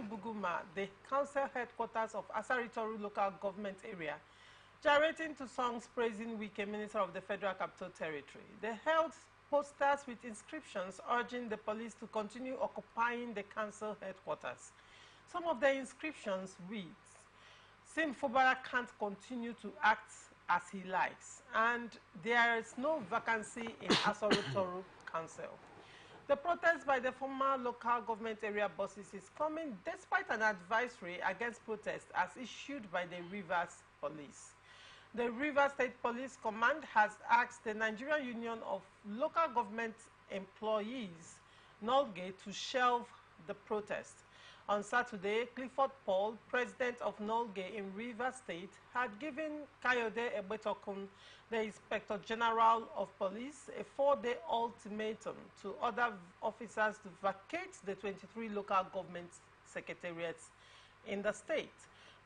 Buguma, the council headquarters of Asaritoru local government area, gyrating to songs praising Wike, Minister of the Federal Capital Territory. They held posters with inscriptions urging the police to continue occupying the council headquarters. Some of the inscriptions read, Sim Fubara can't continue to act as he likes, and there is no vacancy in Asaritoru Council. The protest by the former local government area bosses is coming despite an advisory against protest as issued by the Rivers Police. The Rivers State Police Command has asked the Nigerian Union of Local Government Employees, NOLGE, to shelve the protest. On Saturday, Clifford Paul, president of NOLGE in Rivers State, had given Kayode Egbetokun, the Inspector General of Police, a 4-day ultimatum to other officers to vacate the 23 local government secretariats in the state.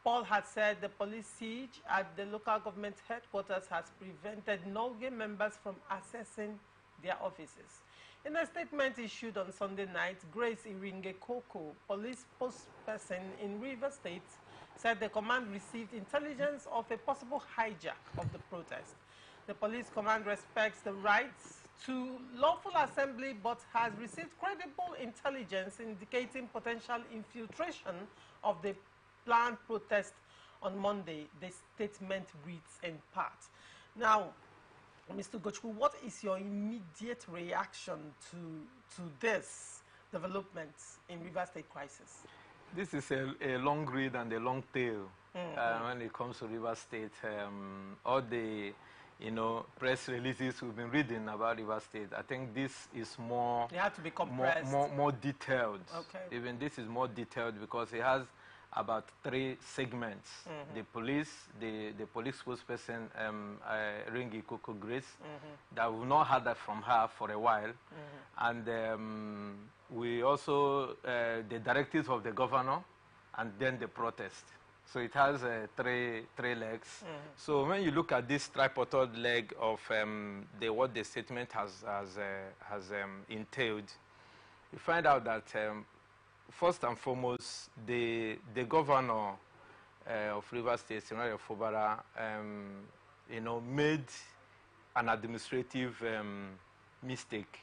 Paul had said the police siege at the local government headquarters has prevented NOLGE members from accessing their offices. In a statement issued on Sunday night, Grace Iringe Koko, police spokesperson in Rivers State, said the command received intelligence of a possible hijack of the protest. The police command respects the rights to lawful assembly but has received credible intelligence indicating potential infiltration of the planned protest on Monday, the statement reads in part. Now, Mr. Gochku, what is your immediate reaction to this development in Rivers State crisis? This is a long read and a long tale when it comes to Rivers State. All the press releases we've been reading about Rivers State, I think this is more, they have to be compressed. more detailed. Okay. Even this is more detailed because it has about 3 segments. The police, the police spokesperson, Ringi Koko Grace, that we've not heard that from her for a while. And we also, the directives of the governor, and then the protest. So it has 3 legs. So when you look at this tripod leg of what the statement has entailed, you find out that first and foremost, the governor of Rivers State, Senator Fubara, made an administrative mistake.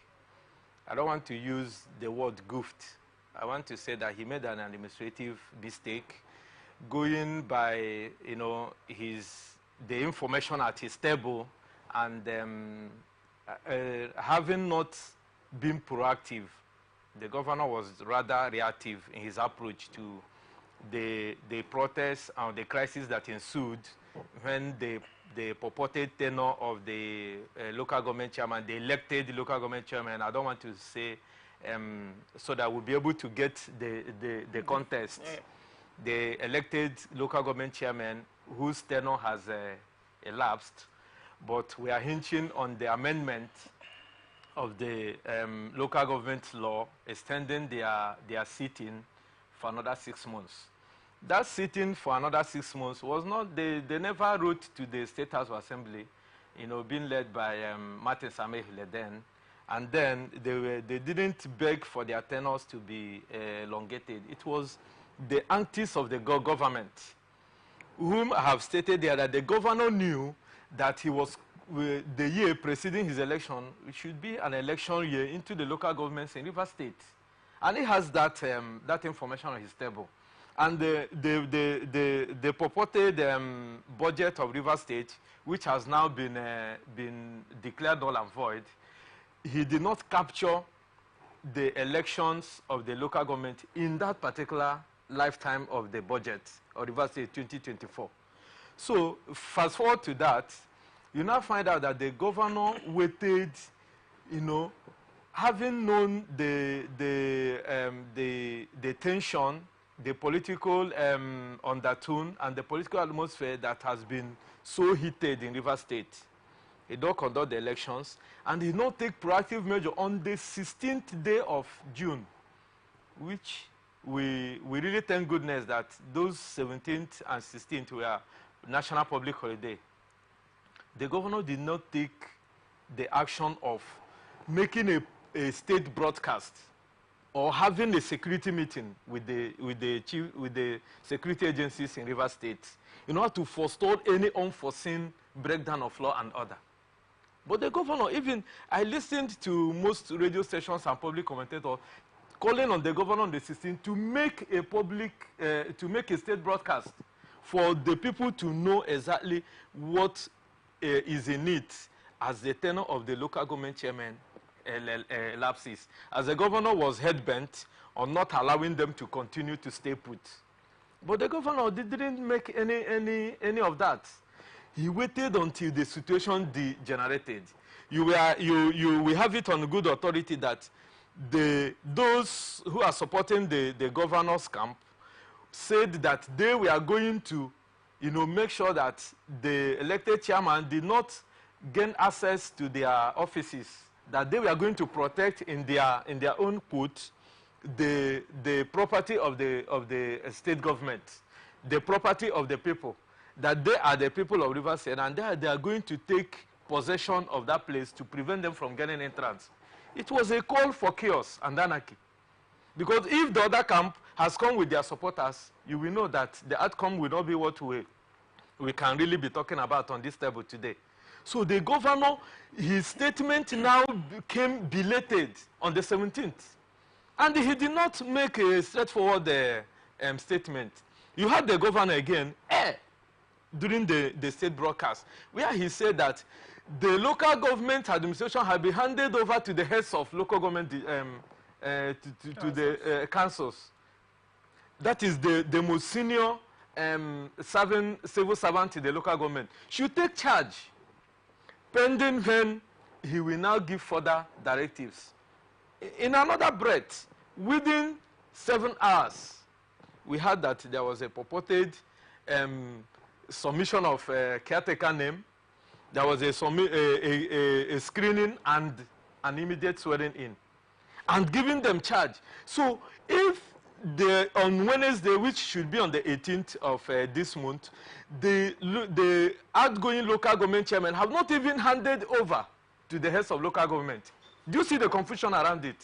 I don't want to use the word goofed. I want to say that he made an administrative mistake going by, the information at his table and having not been proactive. The governor was rather reactive in his approach to the protests and the crisis that ensued when the purported tenure of the local government chairman, the elected local government chairman, I don't want to say so that we'll be able to get the context. The elected local government chairman whose tenure has elapsed, but we are hinging on the amendment of the local government law extending their sitting for another 6 months. That sitting for another 6 months was not, they never wrote to the State House Assembly, being led by Martin Samehile then, and then they didn't beg for their tenures to be elongated. It was the aunties of the government whom I have stated there that the governor knew that he was the year preceding his election, it should be an election year into the local governments in Rivers State. And he has that information on his table. And the purported budget of Rivers State, which has now been declared null and void, he did not capture the elections of the local government in that particular lifetime of the budget of Rivers State 2024. So fast forward to that, you now find out that the governor waited, having known the tension, the political undertone, and the political atmosphere that has been so heated in Rivers State. He don't conduct the elections, and he did not take proactive measure on the 16th day of June, which we really thank goodness that those 17th and 16th were national public holiday. The governor did not take the action of making a state broadcast or having a security meeting with the security agencies in Rivers State in order to forestall any unforeseen breakdown of law and order. But the governor, even I listened to most radio stations and public commentators calling on the governor on the 16th to make a state broadcast for the people to know exactly what is in it as the tenure of the local government chairman lapses. As the governor was head-bent on not allowing them to continue to stay put. But the governor didn't make any of that. He waited until the situation degenerated. We have it on good authority that those who are supporting the governor's camp said that they were going to, make sure that the elected chairman did not gain access to their offices, that they were going to protect in their own quote the property of the state government, the property of the people, that they are the people of Rivers State, and they are going to take possession of that place to prevent them from getting entrance. It was a call for chaos and anarchy. Because if the other camp has come with their supporters, you will know that the outcome will not be what we can really be talking about on this table today. So the governor, his statement now became belated on the 17th. And he did not make a straightforward statement. You had the governor again during the state broadcast, where he said that the local government administration had been handed over to the heads of local government, to the councils. That is the most senior civil servant in the local government. Should take charge, pending when he will now give further directives. In another breath, within 7 hours, we heard that there was a purported submission of caretaker name. There was a screening and an immediate swearing in, and giving them charge. So if on Wednesday, which should be on the 18th of this month, the outgoing local government chairman have not even handed over to the heads of local government. Do you see the confusion around it?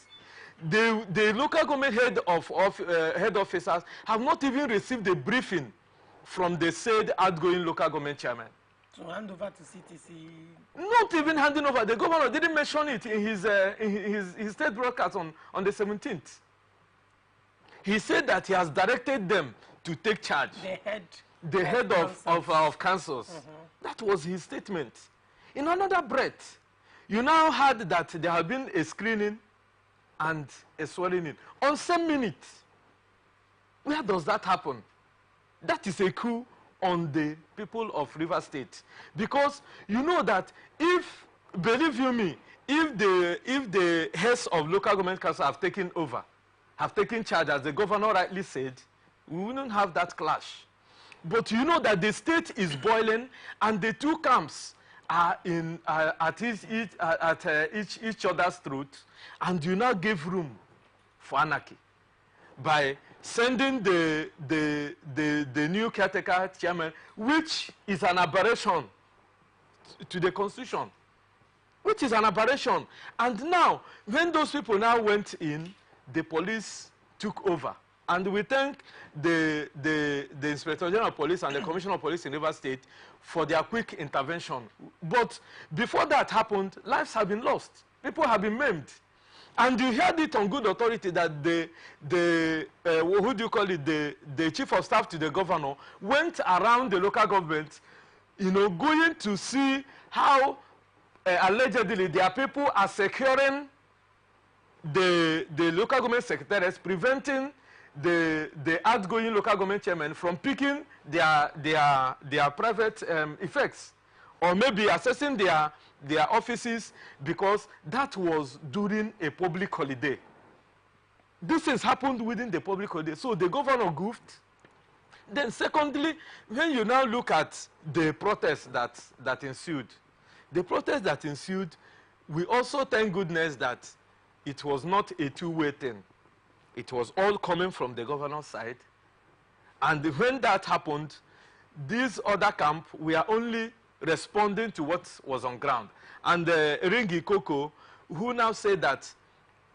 The local government head officers have not even received a briefing from the said outgoing local government chairman. To hand over to CTC? Not even handing over. The governor didn't mention it in his state broadcast on the 17th. He said that he has directed them to take charge. The head of councils. That was his statement. In another breath, you now heard that there have been a screening and a swearing in on same minute. Where does that happen? That is a coup on the people of Rivers State, because you know that if, believe you me, if the heads of local government council have taken over, have taken charge, as the governor rightly said, we wouldn't have that clash. But you know that the state is boiling, and the two camps are at each other's throat, and you now give room for anarchy by sending the new caretaker chairman, which is an aberration to the constitution, which is an aberration. And now, when those people now went in, the police took over. And we thank the Inspector General of Police and the Commissioner of Police in Rivers State for their quick intervention. But before that happened, lives have been lost. People have been maimed. And you heard it on good authority that the chief of staff to the governor went around the local government, going to see how allegedly their people are securing the local government secretaries, preventing the outgoing local government chairman from picking their private effects, or maybe assessing their offices, because that was during a public holiday. This things happened within the public holiday, so the governor goofed. Then secondly, when you now look at the protest that ensued, we also thank goodness that it was not a two-way thing. It was all coming from the governor's side. And when that happened, this other camp, we are only responding to what was on ground. And Ringi Koko, who now said that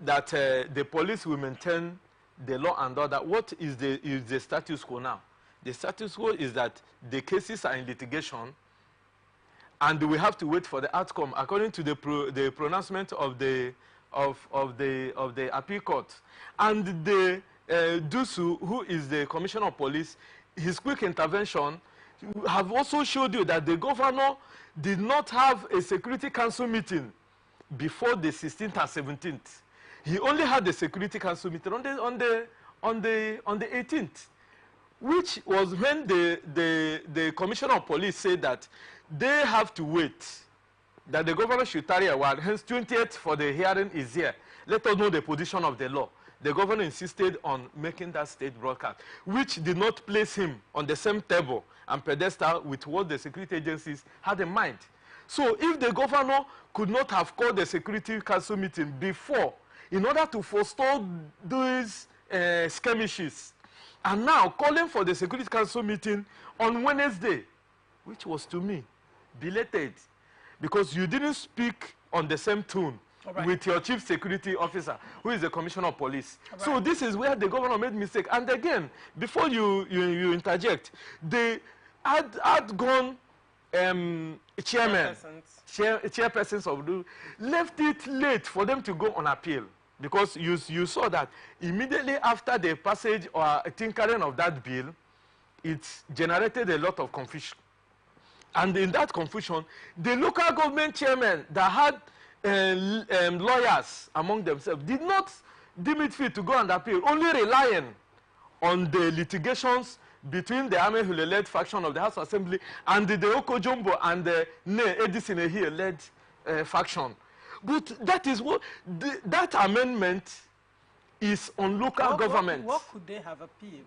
that the police will maintain the law and order. What is the status quo now? The status quo is that the cases are in litigation, and we have to wait for the outcome according to the pronouncement of the appeal court. And the Dusu, who is the commissioner of police, his quick intervention have also showed you that the governor did not have a security council meeting before the 16th and 17th. He only had the security council meeting on the 18th, which was when the commissioner of police said that they have to wait, that the governor should tarry a while. Hence, 20th for the hearing is here. Let us know the position of the law. The governor insisted on making that state broadcast, which did not place him on the same table and pedestal with what the security agencies had in mind. So if the governor could not have called the security council meeting before in order to forestall these skirmishes, and now calling for the security council meeting on Wednesday, which was to me belated, because you didn't speak on the same tone with your chief security officer, who is the commissioner of police. So this is where the governor made mistake. And again, before you interject, the outgone chairpersons of the left it late for them to go on appeal, because you saw that immediately after the passage or tinkering of that bill, it generated a lot of confusion. And in that confusion, the local government chairmen that had lawyers among themselves did not deem it fit to go and appeal, only relying on the litigations between the Amehule-led faction of the House Assembly and the Okojombo and the Edison led faction. But that is what that amendment is on local government. What could they have appealed?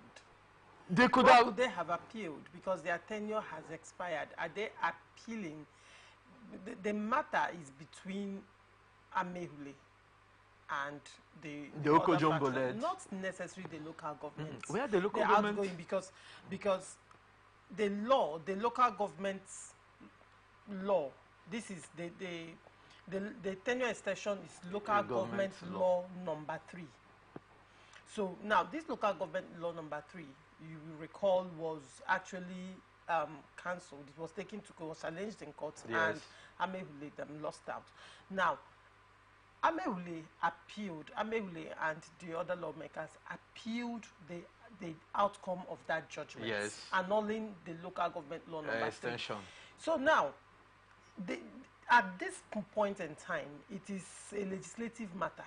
They could Could they have appealed because their tenure has expired? Are they appealing? The matter is between Amehule and the Okojombo led. Not necessarily the local government. Where the local They're government? outgoing because the law, the local government's law, this is the tenure extension is local government law number 3. So now this local government law number 3, you will recall, was actually cancelled. It was taken to court, challenged in court, and Amehule lost out. Now, Amehule appealed, Amehule and the other lawmakers appealed the outcome of that judgment, annulling the local government law number 3. So now, at this point in time, it is a legislative matter.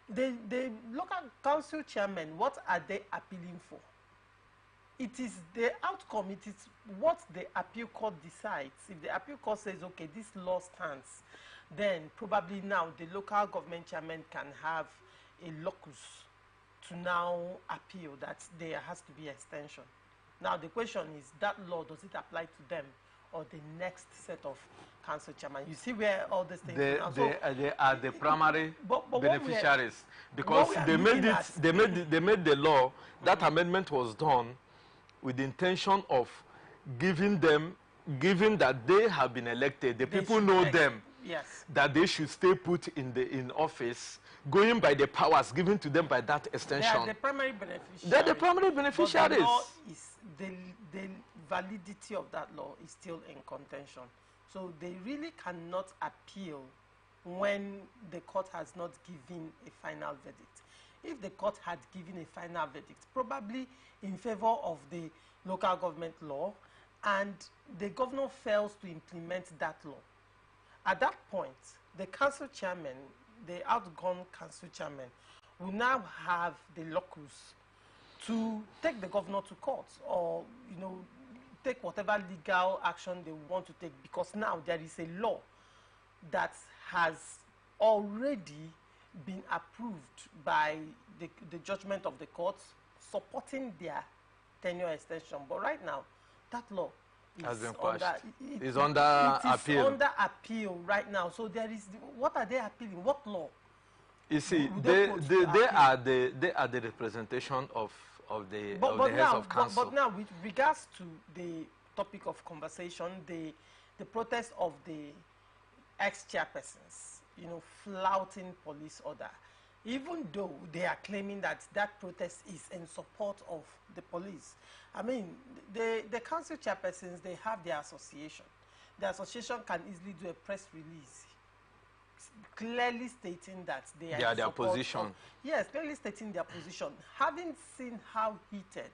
The local council chairman, what are they appealing for? It is the outcome, it is what the appeal court decides. If the appeal court says, okay, this law stands, then probably now the local government chairman can have a locus to now appeal that there has to be extension. Now the question is, that law, does it apply to them or the next set of council chairman? You see where all these things they are the primary beneficiaries, because they made the law. That amendment was done with the intention of giving that they have been elected, the people know them, that they should stay put in office, going by the powers given to them by that extension. They are the primary beneficiaries. They are the primary beneficiaries. But the law is the validity of that law is still in contention. So they really cannot appeal when the court has not given a final verdict. If the court had given a final verdict, probably in favor of the local government law, and the governor fails to implement that law, at that point, the council chairman, the outgone council chairman, will now have the locus to take the governor to court, or take whatever legal action they want to take, because now there is a law that has already been approved by the judgment of the courts supporting their tenure extension. But right now, that law is under appeal. Under appeal right now. So there is, what are they appealing? What law? You see, they are the representation of the heads of council. But now, with regards to the topic of conversation, the protest of the ex-chairpersons, flouting police order, even though they are claiming that that protest is in support of the police. I mean, the council chairpersons, they have their association. The association can easily do a press release clearly stating that they are their position. Yes, clearly stating their position. Having seen how heated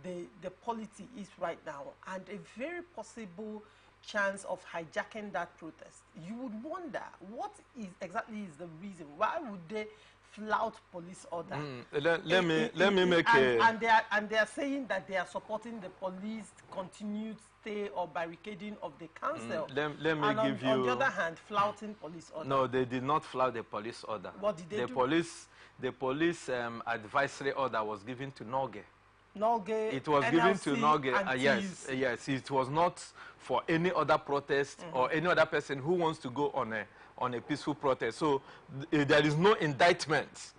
the polity is right now and a very possible chance of hijacking that protest, you would wonder what exactly is the reason. Why would they flout police order? Let me make and they are saying that they are supporting the police continued stay or barricading of the council. Let me and give you. On the other hand, flouting police order. No, they did not flout the police order. What did they do? The police advisory order was given to Norge. It was NLC, given to Norge. Yes. It was not for any other protest or any other person who wants to go on a peaceful protest. So there is no indictment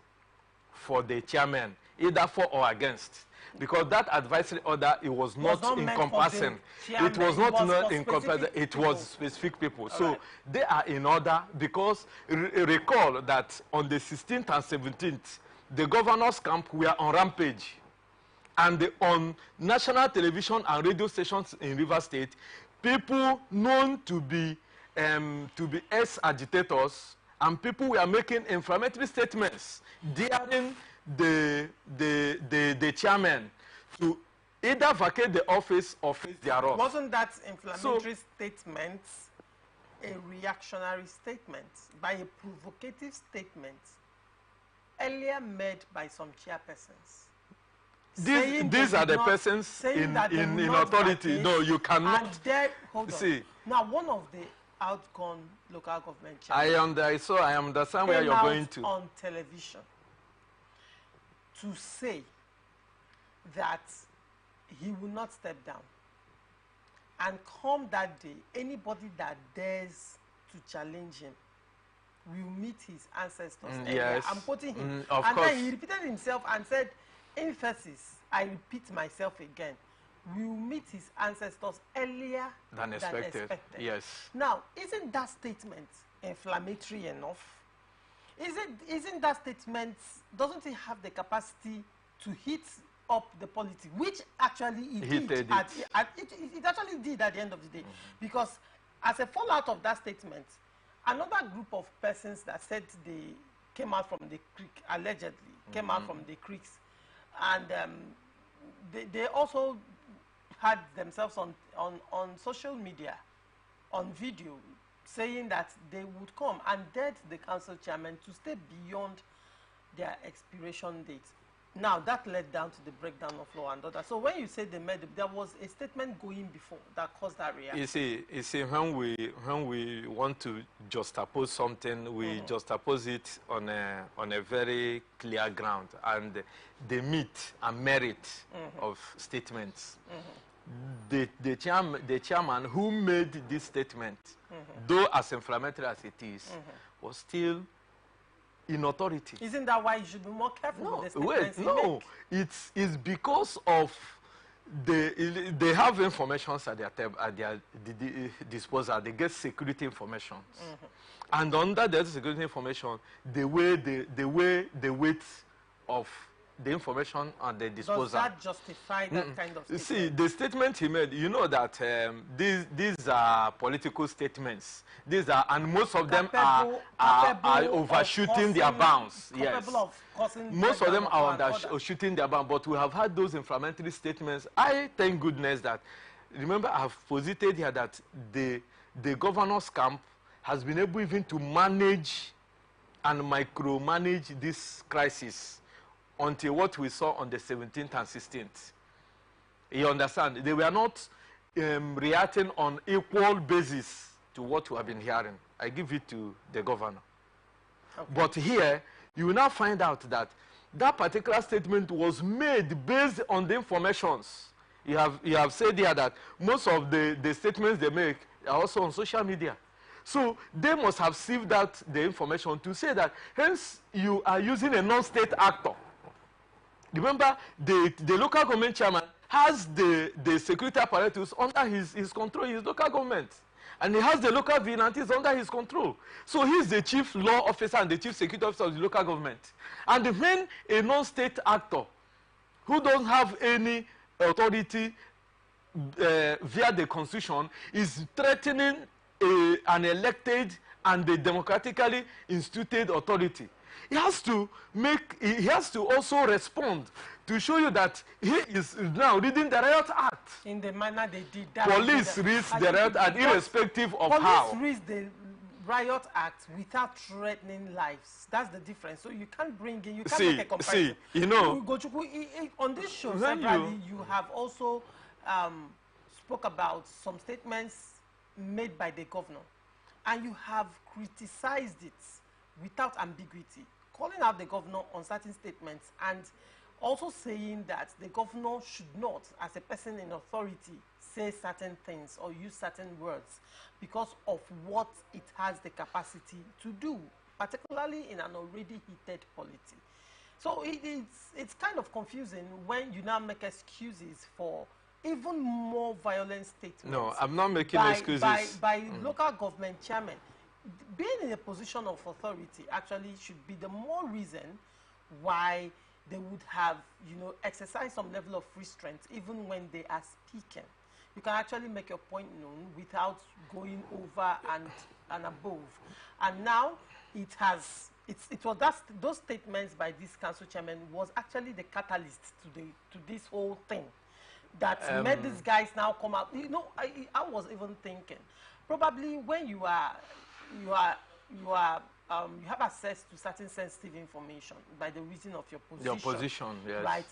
for the chairman, either for or against, because that advisory order, it was not encompassing. It was not encompassing. It was specific people. So they are in order, because recall that on the 16th and 17th, the governor's camp were on rampage. And on national television and radio stations in Rivers State, people known to be ex-agitators and people were making inflammatory statements daring the chairman to either vacate the office or face thereof. Wasn't that inflammatory statement a reactionary statement, by a provocative statement earlier made by some chairpersons? These are the persons in authority. No, you cannot. Hold on. Now, one of the outgone local government chairmen, I understand where you're going to. On television to say that he will not step down, and come that day, anybody that dares to challenge him will meet his ancestors. Yes, I'm quoting him. Of and course. Then he repeated himself and said, emphasis, I repeat myself again, we will meet his ancestors earlier than expected. Yes. Now, isn't that statement inflammatory enough? Isn't that statement, doesn't it have the capacity to heat up the politics, which actually it did. It actually did at the end of the day. Because as a fallout of that statement, another group of persons that said they came out from the creek, allegedly came out from the creeks, and they also had themselves on social media, on video, saying that they would come and dared the council chairman to stay beyond their expiration date. Now, that led down to the breakdown of law and order. So when you say they made it, there was a statement going before that caused that reaction. You see, when we want to juxtapose something, we juxtapose it on a very clear ground, and the meat and merit of statements. The chairman who made this statement, though as inflammatory as it is, was still in authority. Isn't that why you should be more careful with the statements it's because of they have information at their disposal. They get security information, and under that security information, the weight of the information and the disposal. Does that justify that kind of statement? See, the statement he made, you know that these are political statements. These are, and most of them are overshooting their bounds. Yes. Most of them are overshooting their bounds, but we have had those inflammatory statements. I thank goodness that, remember, I have posited here that the governor's camp has been able even to manage and micromanage this crisis until what we saw on the 17th and 16th. You understand? They were not reacting on equal basis to what we have been hearing. I give it to the governor. Okay. But here, you will now find out that that particular statement was made based on the informations. You have said here that most of the statements they make are also on social media. So they must have sieved out the information to say that, hence, you are using a non-state actor. Remember, the local government chairman has the security apparatus under his control, his local government. And he has the local vigilantes under his control. So he's the chief law officer and the chief security officer of the local government. And when a non-state actor who don't have any authority via the constitution is threatening an elected and a democratically instituted authority, he has to also respond to show you that he is now reading the Riot Act. In the manner they did that. Police reads the Riot Act irrespective of how. Police reads the Riot Act without threatening lives. That's the difference. So you can't bring in, you can't make a comparison. See, you know. On this show, separately, you have also spoke about some statements made by the governor. And you have criticized it without ambiguity, calling out the governor on certain statements and also saying that the governor should not, as a person in authority, say certain things or use certain words because of what it has the capacity to do, particularly in an already heated polity. So it's kind of confusing when you now make excuses for even more violent statements. No, I'm not making excuses. By local government chairmen. Being in a position of authority actually should be the more reason why they would have, exercised some level of restraint even when they are speaking. You can actually make your point known without going over and above. And now those statements by this council chairman was actually the catalyst to this whole thing that made these guys now come out. I was even thinking, probably when you have access to certain sensitive information by the reason of your position. Your position, yes. Right.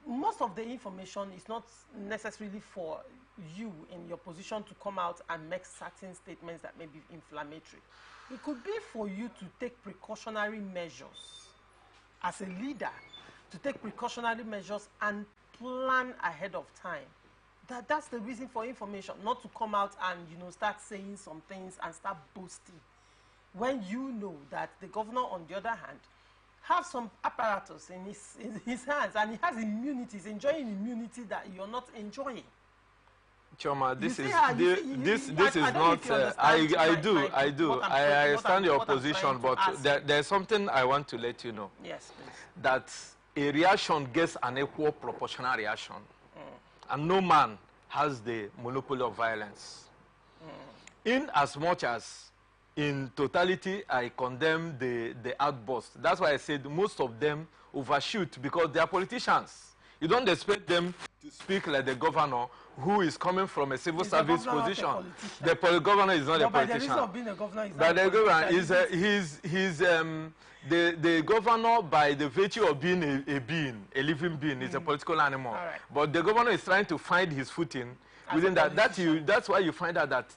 Most of the information is not necessarily for you in your position to come out and make certain statements that may be inflammatory. It could be for you to take precautionary measures as a leader, to take precautionary measures and plan ahead of time. That's the reason for information, not to come out and start saying some things and start boasting when you know that the governor, on the other hand, has some apparatus in his hands and he has immunity. He's enjoying immunity that you're not enjoying. Choma, this is not. I do. I understand your position, but there's something I want to let you know. Yes, please. That a reaction gets an equal proportional reaction, and no man has the monopoly of violence. In as much as, in totality, I condemn the outburst. That's why I said most of them overshoot because they are politicians. You don't expect them to speak like the governor, who is coming from a civil service position. The governor is not a politician. The reason of being a governor is but the governor is the governor, by the virtue of being a living being, is a political animal. Right. But the governor is trying to find his footing within that. That's why you find out that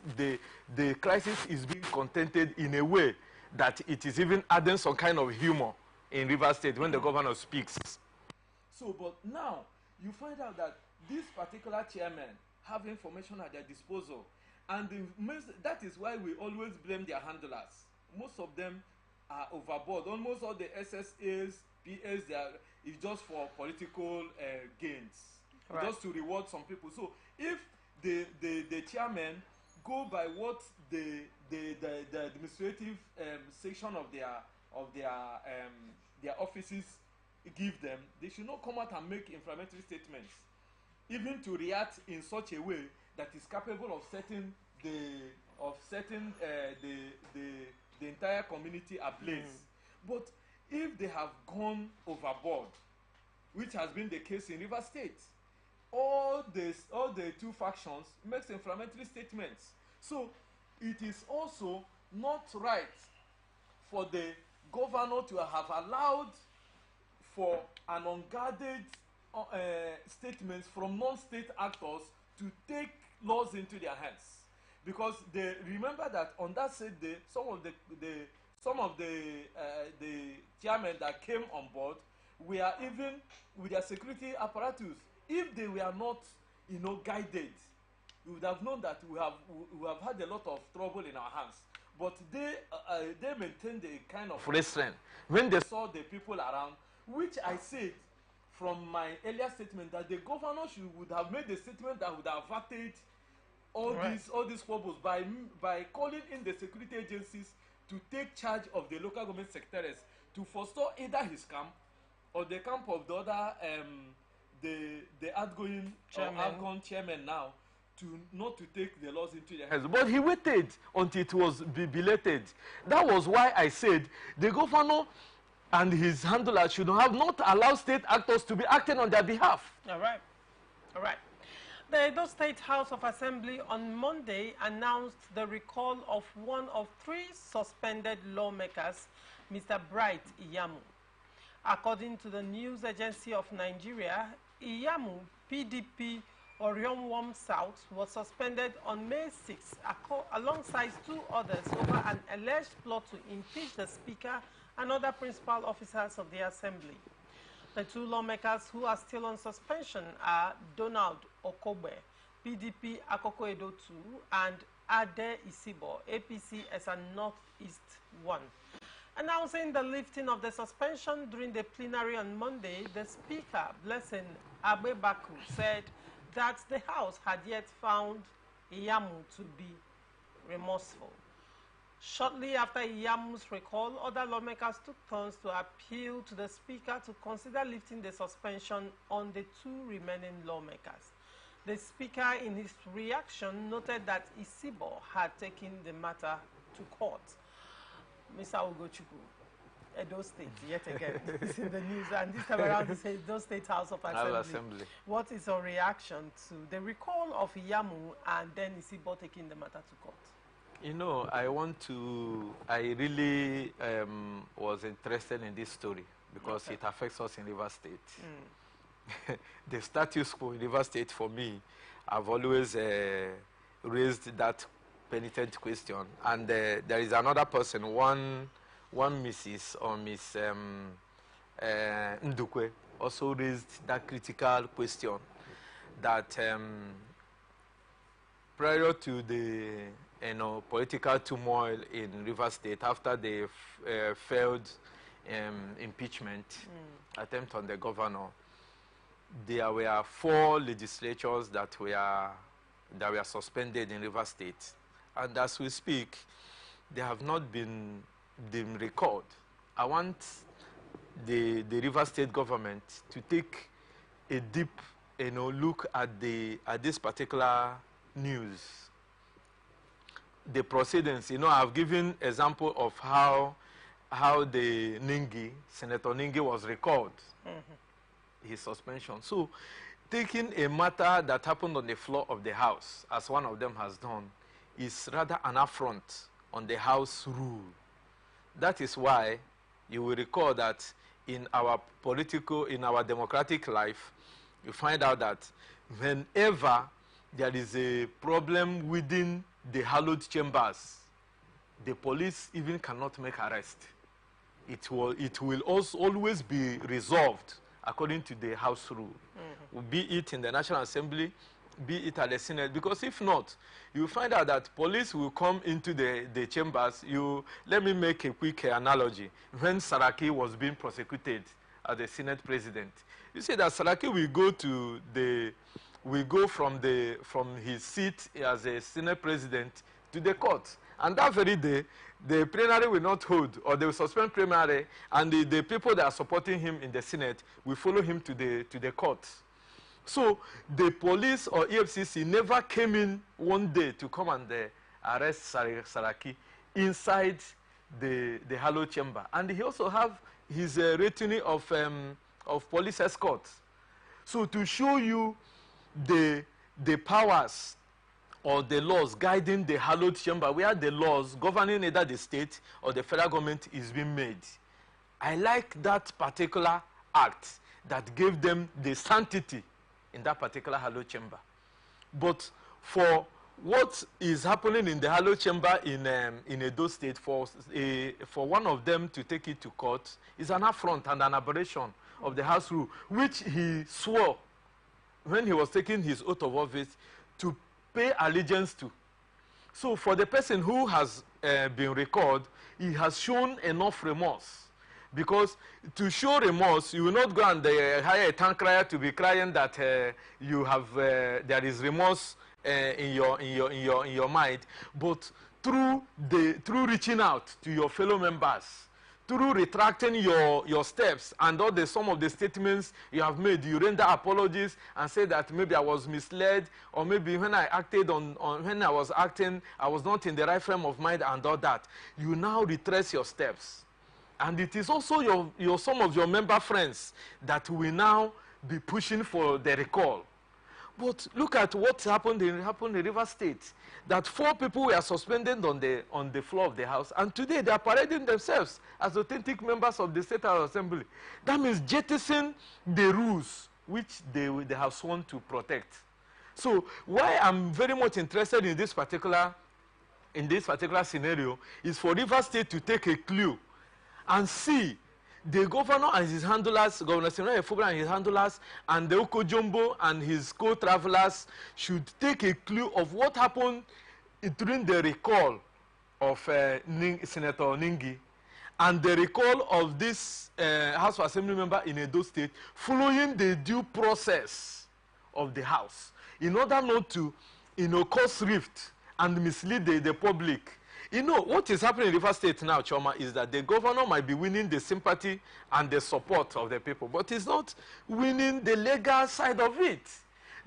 the crisis is being contented in a way that it is even adding some kind of humor in Rivers State when the governor speaks. So, but now you find out that these particular chairmen have information at their disposal, and that is why we always blame their handlers. Most of them are overboard. Almost all the SSAs, PAs, is just for political gains, right, just to reward some people. So if the chairmen go by what the administrative section of their offices give them, they should not come out and make inflammatory statements, even to react in such a way that is capable of setting the entire community ablaze. But if they have gone overboard, which has been the case in Rivers State, all the two factions makes inflammatory statements. So it is also not right for the governor to have allowed for an unguarded statements from non-state actors to take laws into their hands, because they remember that on that same day some of the chairmen that came on board were even with their security apparatus. If they were not guided, we would have known that we have had a lot of trouble in our hands. But they maintained a kind of restraint when they saw the people around, which I said from my earlier statement that the governor would have made a statement that would have averted all these squabbles by calling in the security agencies to take charge of the local government secretaries to forestall either his camp or the camp of the other the outgoing chairman. or outgone chairman now, to not to take the laws into their hands. But he waited until it was belated. That was why I said the governor and his handler should have not allowed state actors to be acting on their behalf. All right. All right. The Edo State House of Assembly on Monday announced the recall of one of 3 suspended lawmakers, Mr. Bright Iyamu. According to the News Agency of Nigeria, Iyamu, PDP Oriomwom South, was suspended on May 6 alongside 2 others over an alleged plot to impeach the Speaker and other principal officers of the Assembly. The 2 lawmakers who are still on suspension are Donald Okobe, PDP Akoko Edo 2, and Ade Isibo, APC Esa Northeast 1. Announcing the lifting of the suspension during the plenary on Monday, the Speaker, Blessing Agbebaku, said that the House had yet found Iyamu to be remorseful. Shortly after Iyamu's recall, other lawmakers took turns to appeal to the Speaker to consider lifting the suspension on the 2 remaining lawmakers. The Speaker, in his reaction, noted that Isibo had taken the matter to court. Mr. Ugochukwu, Edo State, yet again, is in the news, and this time around it's Edo State House of Assembly. What is your reaction to the recall of Iyamu and then Isibo taking the matter to court? You know, I really was interested in this story because it affects us in River State. The status quo in River State, for me, I've always raised that penitent question. And there is another person, one Mrs. or Miss Ndukwe, also raised that critical question that prior to the political turmoil in River State after the failed impeachment attempt on the governor, there were 4 legislatures that were suspended in River State, and as we speak, they have not been recalled. I want the River State government to take a deep look at this particular news. The proceedings, I've given example of how the Senator Ningi was recalled, his suspension. So, taking a matter that happened on the floor of the House, as one of them has done, is rather an affront on the House rule. That is why you will recall that in our democratic life, you find out that whenever there is a problem within the hallowed chambers, the police even cannot make arrest. It will also always be resolved according to the House rule, be it in the National Assembly, be it at the Senate, because if not, you find out that police will come into the chambers. Let me make a quick analogy. When Saraki was being prosecuted as the Senate president, you see that Saraki will go from his seat as a Senate president to the court, and that very day the plenary will not hold, or they will suspend plenary, and the people that are supporting him in the Senate will follow him to the court. So the police or EFCC never came in one day to come and arrest Saraki inside the hallowed chamber, and he also have his retinue of police escorts. So to show you the powers or the laws guiding the hallowed chamber, where the laws governing either the state or the federal government is being made, I like that particular act that gave them the sanctity in that particular hallowed chamber. But for what is happening in the hallowed chamber in Edo State, for one of them to take it to court is an affront and an aberration of the House rule, which he swore when he was taking his oath of office to pay allegiance to. So for the person who has been recalled, he has shown enough remorse Because to show remorse, you will not go and hire a town crier to be crying that you have there is remorse in your mind, but through reaching out to your fellow members, through retracting your steps and all some of the statements you have made, you render apologies and say that maybe I was misled, or maybe when I acted when I was acting, I was not in the right frame of mind and all that. You now retrace your steps. And it is also some of your member friends that will now be pushing for the recall. But look at what happened in Rivers State. That 4 people were suspended on the floor of the House, and today they are parading themselves as authentic members of the State House Assembly. That means jettisoning the rules which they have sworn to protect. So why I'm very much interested in this particular scenario is for Rivers State to take a clue and see the governor and his handlers, Governor Sinai Efubra and his handlers, and the Okojombo and his co-travelers should take a clue of what happened during the recall of Senator Ningi and the recall of this House of Assembly member in Edo State, following the due process of the House, in order not to, cause rift and mislead the public. What is happening in Rivers State now, Choma, is that the governor might be winning the sympathy and the support of the people, but he's not winning the legal side of it.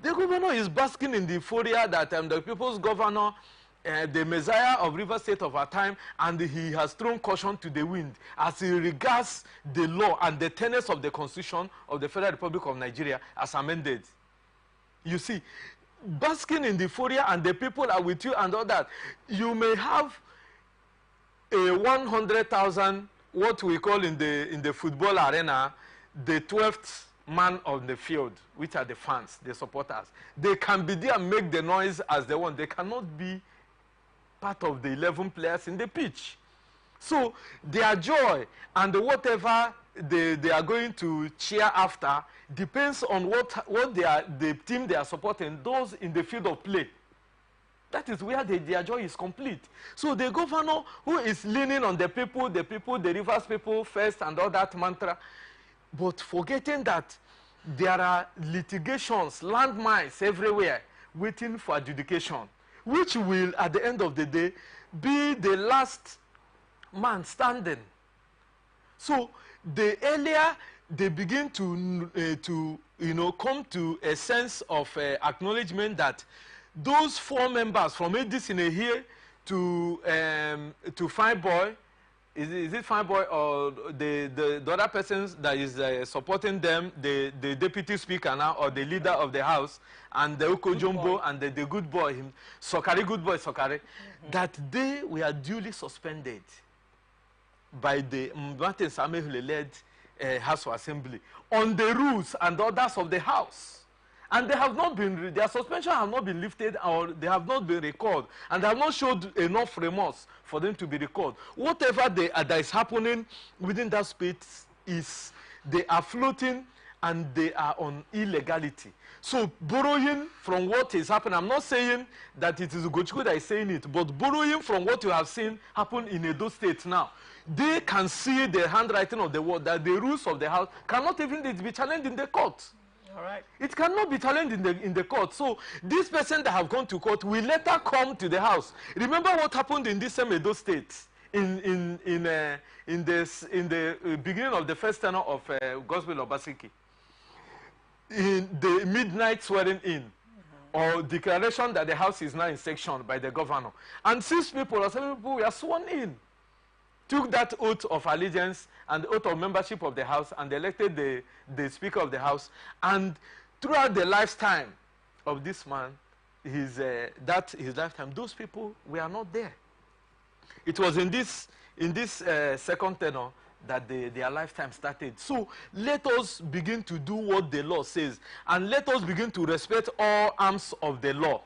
The governor is basking in the euphoria that the people's governor, the messiah of Rivers State of our time, and he has thrown caution to the wind as he regards the law and the tenets of the Constitution of the Federal Republic of Nigeria as amended. You see, basking in the euphoria and the people are with you and all that, you may have a 100,000, what we call in the football arena, the 12th man on the field, which are the fans, the supporters. They can be there and make the noise as they want. They cannot be part of the 11 players in the pitch. So their joy and whatever they are going to cheer after depends on the team they are supporting, those in the field of play. That is where their joy is complete. So the governor who is leaning on the people, the Rivers people first and all that mantra, but forgetting that there are litigations, landmines everywhere waiting for adjudication, which will, at the end of the day, be the last man standing. So the earlier they begin to come to a sense of acknowledgement that those 4 members from Edison here to Fine Boy, is it Fine Boy or the other persons that is supporting them, the deputy speaker now or the leader of the house, and the Okojombo and the good boy, good boy Sokari, that they were duly suspended by the Martin Samehule-led House of Assembly on the rules and orders of the House. And they have not been, their suspension have not been lifted, or they have not been recalled, and they have not showed enough remorse for them to be recalled. Whatever that is happening within that space is they are floating and they are on illegality. So borrowing from what is happening, I'm not saying that it is Ugochukwu that is saying it, but borrowing from what you have seen happen in Edo State now, they can see the handwriting of the word that the rules of the House cannot even be challenged in the court. All right. It cannot be challenged in the court. So this person that have gone to court will later come to the House. Remember what happened in this same Edo State in the beginning of the first tenure of Gospel Obaseki. In the midnight swearing in, or declaration that the House is now in section by the governor, and 6 people or 7 people were sworn in, took that oath of allegiance and the oath of membership of the House, and elected the Speaker of the House. And throughout the lifetime of this man, his lifetime, those people were not there. It was in this second tenure that their lifetime started. So let us begin to do what the law says, and let us begin to respect all arms of the law.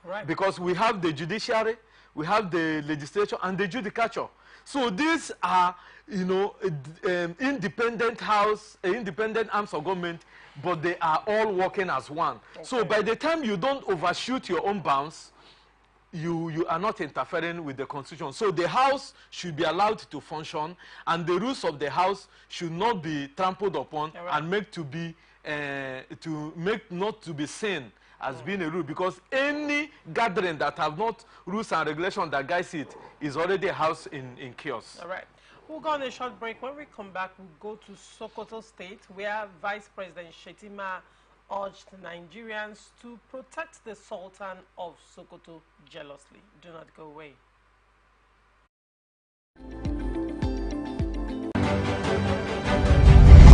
Right. Because we have the judiciary, we have the legislature, and the judicature. So these are, independent arms of government, but they are all working as one. Okay. So by the time you don't overshoot your own bounds, you are not interfering with the constitution. So the house should be allowed to function, and the rules of the house should not be trampled upon and make to be not to be seen as being a rule, because any gathering that have not rules and regulations that guides it is already a house in chaos. All right. We'll go on a short break. When we come back, we'll go to Sokoto State, where Vice President Shetima urged Nigerians to protect the Sultan of Sokoto jealously. Do not go away.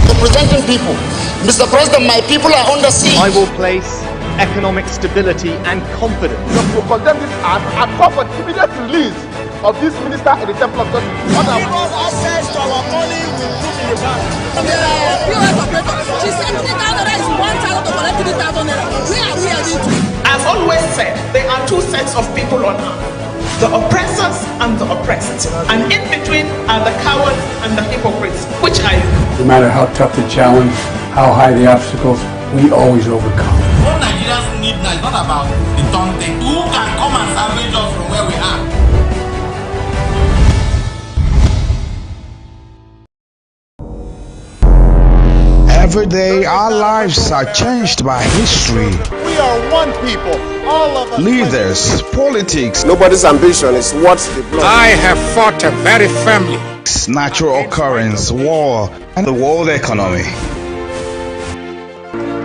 Representing people. Mr. President, my people are under siege. I will place economic stability and confidence. To condemn this act and call for the immediate release of this minister in the Temple of Justice. People's access to our money will put in the bank. POS operator, she said 3,000 is 1,000 to collect 3,000 naira. Where are we heading to? I've always said there are two sets of people on earth, the oppressors and the oppressed. And in between are the cowards and the hypocrites. Which are you? No matter how tough the challenge, how high the obstacles, we always overcome. What Nigerians need now is not about the daunting. Who can come and salvage us from where we are? Every day, our lives are changed by history. We are one people, all of us. Leaders, politics. Nobody's ambition is what the blood. I have fought very firmly. Natural occurrence, war, and the world economy.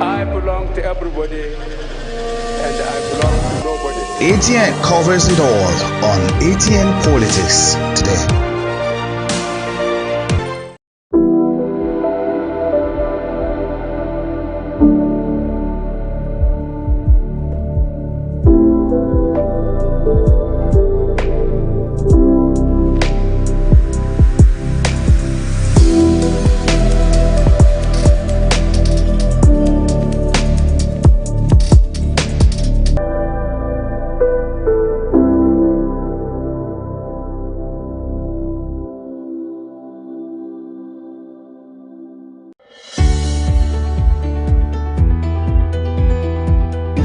I belong to everybody, and I belong to nobody. ATN covers it all on ATN Politics today.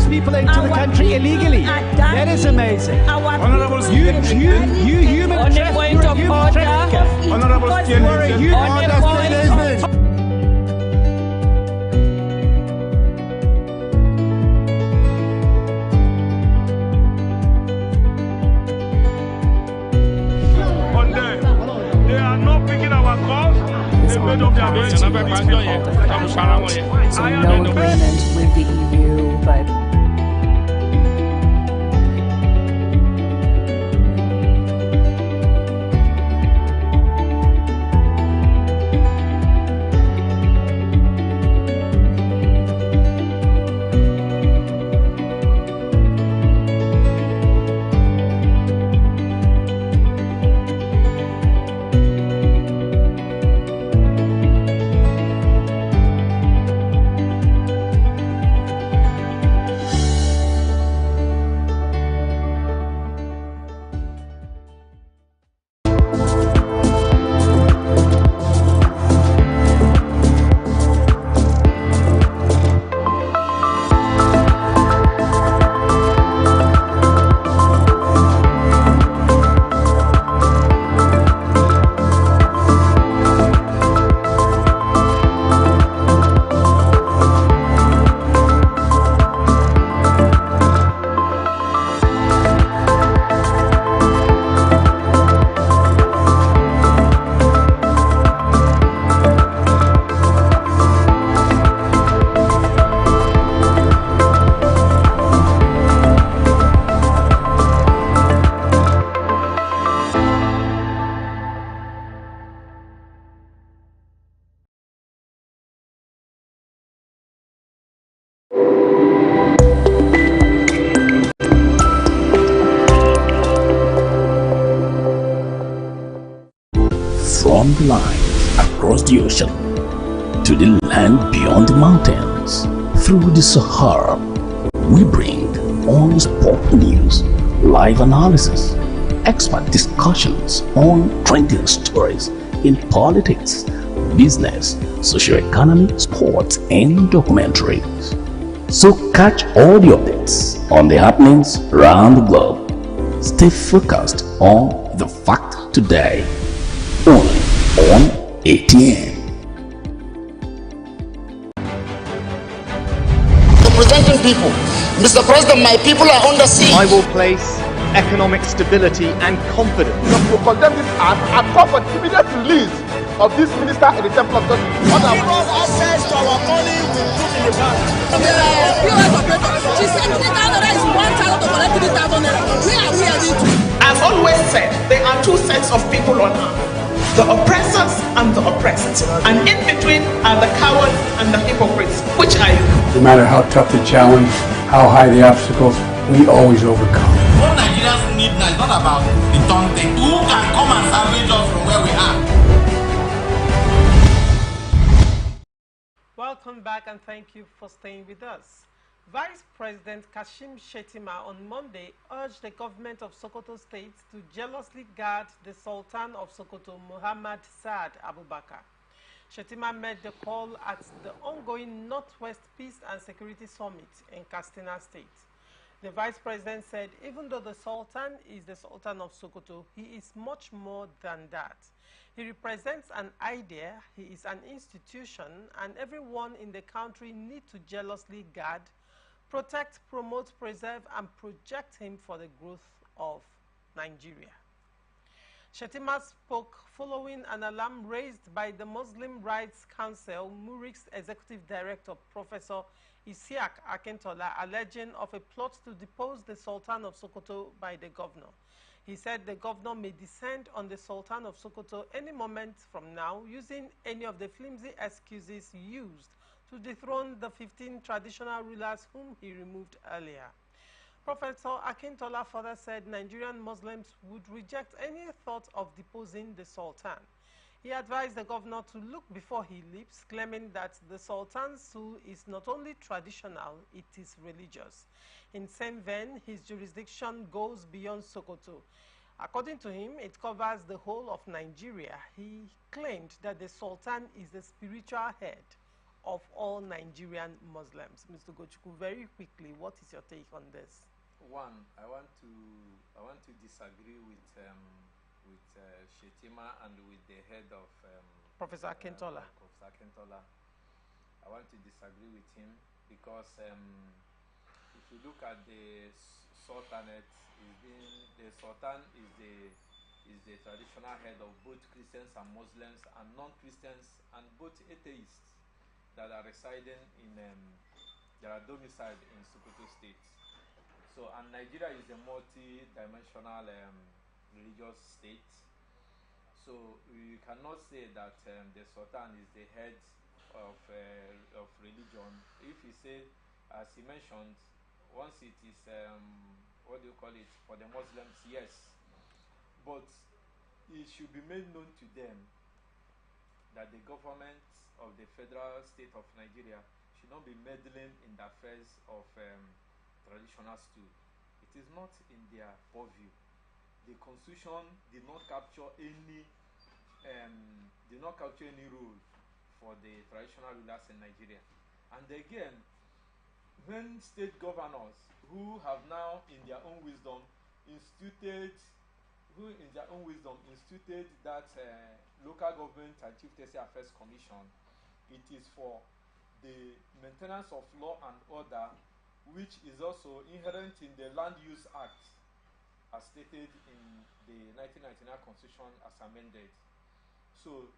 People into the country illegally. That is amazing. Honorable You human trafficker. Honorable You are a human. They are not picking our calls. They made up their minds. So no agreement with the EU, but From the line across the ocean to the land beyond the mountains, through the Sahara, we bring on sport news, live analysis, expert discussions on trending stories in politics, business, socio-economy, sports, and documentaries. So catch all the updates on the happenings around the globe. Stay focused on the fact today. Only on ATN. Representing people. Mr. President, my people are under siege. I will place economic stability and confidence. To condemn this act and call for the immediate release of this minister in the Temple of Justice. Give us access to our money we put in the bank. POS operator, she said 3,000 naira is 1,000 to collect 3,000 naira. Where are we heading to? I've always said there are two sets of people on earth, the oppressors and the oppressed. And in between are the cowards and the hypocrites. Which are you? No matter how tough the challenge, how high the obstacles, we always overcome. What Nigerians need now is not about the Tonte. Who can come and salvage us from where we are? Welcome back and thank you for staying with us. Vice President Kashim Shettima on Monday urged the government of Sokoto State to jealously guard the Sultan of Sokoto, Muhammad Saad Abubakar. Shettima made the call at the ongoing Northwest Peace and Security Summit in Katsina State. The Vice President said even though the Sultan is the Sultan of Sokoto, he is much more than that. He represents an idea, he is an institution, and everyone in the country needs to jealously guard, protect, promote, preserve, and project him for the growth of Nigeria. Shettima spoke following an alarm raised by the Muslim Rights Council, MURIC's Executive Director, Professor Isiaq Akintola, alleging of a plot to depose the Sultan of Sokoto by the governor. He said the governor may descend on the Sultan of Sokoto any moment from now using any of the flimsy excuses used to dethrone the 15 traditional rulers whom he removed earlier. Professor Akintola further said Nigerian Muslims would reject any thought of deposing the Sultan. He advised the governor to look before he leaps, claiming that the Sultan's rule is not only traditional, it is religious. In same vein, his jurisdiction goes beyond Sokoto. According to him, it covers the whole of Nigeria. He claimed that the Sultan is the spiritual head of all Nigerian Muslims. Mr. Gochuku, very quickly, what is your take on this? One, I want to disagree with Shettima and with the head of Professor Akintola. Professor Akintola. I want to disagree with him because if you look at the Sultanate, the Sultan is the traditional head of both Christians and Muslims and non-Christians and both atheists that are residing in that are domiciled in Sokoto State. So, and Nigeria is a multi-dimensional religious state. So you cannot say that the Sultan is the head of religion. If you say, as he mentioned, once it is what do you call it, for the Muslims, yes, but it should be made known to them that the government of the federal state of Nigeria should not be meddling in the affairs of traditional stew. It is not in their purview. The constitution did not capture any rule for the traditional rulers in Nigeria. And again, when state governors who have now in their own wisdom instituted that local government and chieftaincy affairs commission, it is for the maintenance of law and order, which is also inherent in the Land Use Act as stated in the 1999 Constitution as amended. So,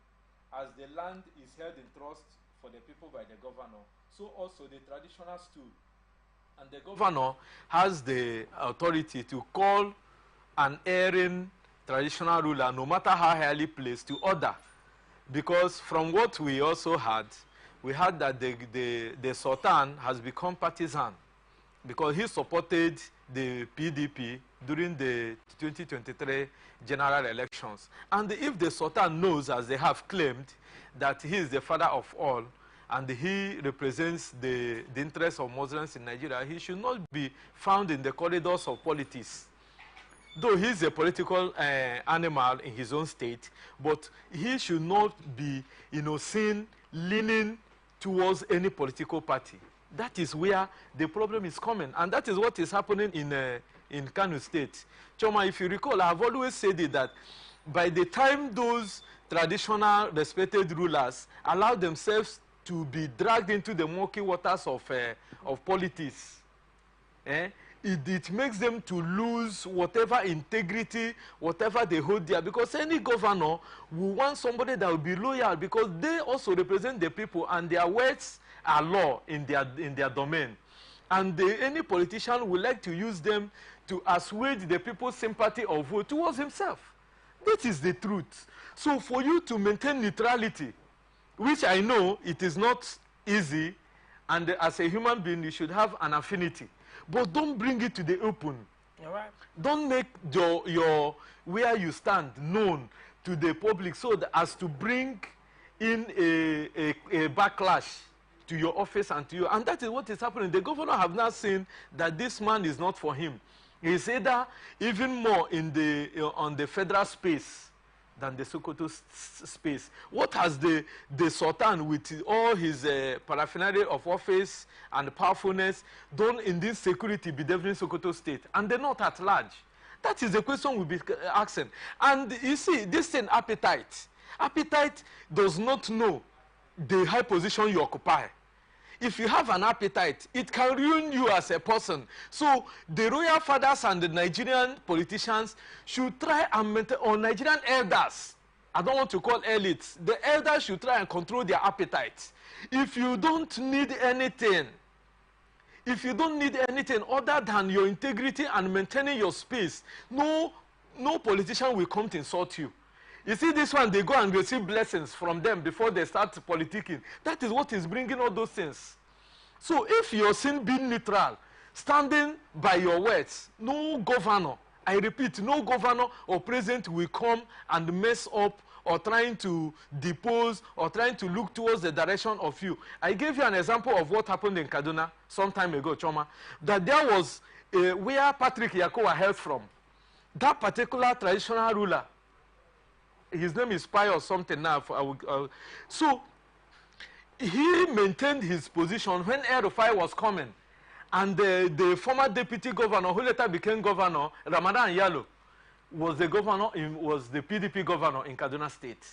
as the land is held in trust for the people by the governor, so also the traditional stew. And the governor has the authority to call an erring traditional ruler, no matter how highly placed, to order. Because from what we also had, we heard that the Sultan has become partisan because he supported the PDP during the 2023 general elections. And if the Sultan knows, as they have claimed, that he is the father of all and he represents the interests of Muslims in Nigeria, he should not be found in the corridors of politics. Though he is a political animal in his own state, but he should not be, seen leaning towards any political party. That is where the problem is coming, and that is what is happening in in Kano State. Choma, if you recall, I've always said it that by the time those traditional respected rulers allow themselves to be dragged into the murky waters of politics, it makes them to lose whatever integrity, whatever they hold there. Because any governor will want somebody that will be loyal, because they also represent the people and their words are law in their domain. And any politician would like to use them to assuage the people's sympathy or vote towards himself. That is the truth. So for you to maintain neutrality, which I know it is not easy, and as a human being you should have an affinity, but don't bring it to the open. All right. Don't make your where you stand known to the public so that as to bring in a backlash to your office and to you. And that is what is happening. The governor have now seen that this man is not for him. He said that even more in on the federal space than the Sokoto space. What has the Sultan with all his paraphernalia of office and powerfulness done in this security bedeviling Sokoto state? And they're not at large. That is the question we'll be asking. And you see, this thing, appetite. Appetite does not know the high position you occupy. If you have an appetite, it can ruin you as a person. So the royal fathers and the Nigerian politicians should try and maintain, or Nigerian elders, I don't want to call elites, the elders should try and control their appetite. If you don't need anything, other than your integrity and maintaining your space, no politician will come to insult you. You see, this one, they go and receive blessings from them before they start politicking. That is what is bringing all those things. So if you're seen being neutral, standing by your words, no governor, I repeat, no governor or president will come and mess up or trying to depose or trying to look towards the direction of you. I gave you an example of what happened in Kaduna some time ago, Choma, that there was where Patrick Yakowa hailed from. That particular traditional ruler, his name is Pai or something now. So he maintained his position when El-Rufai was coming. And the former deputy governor, who later became governor, Ramadan Yalo, was the PDP governor in Kaduna State.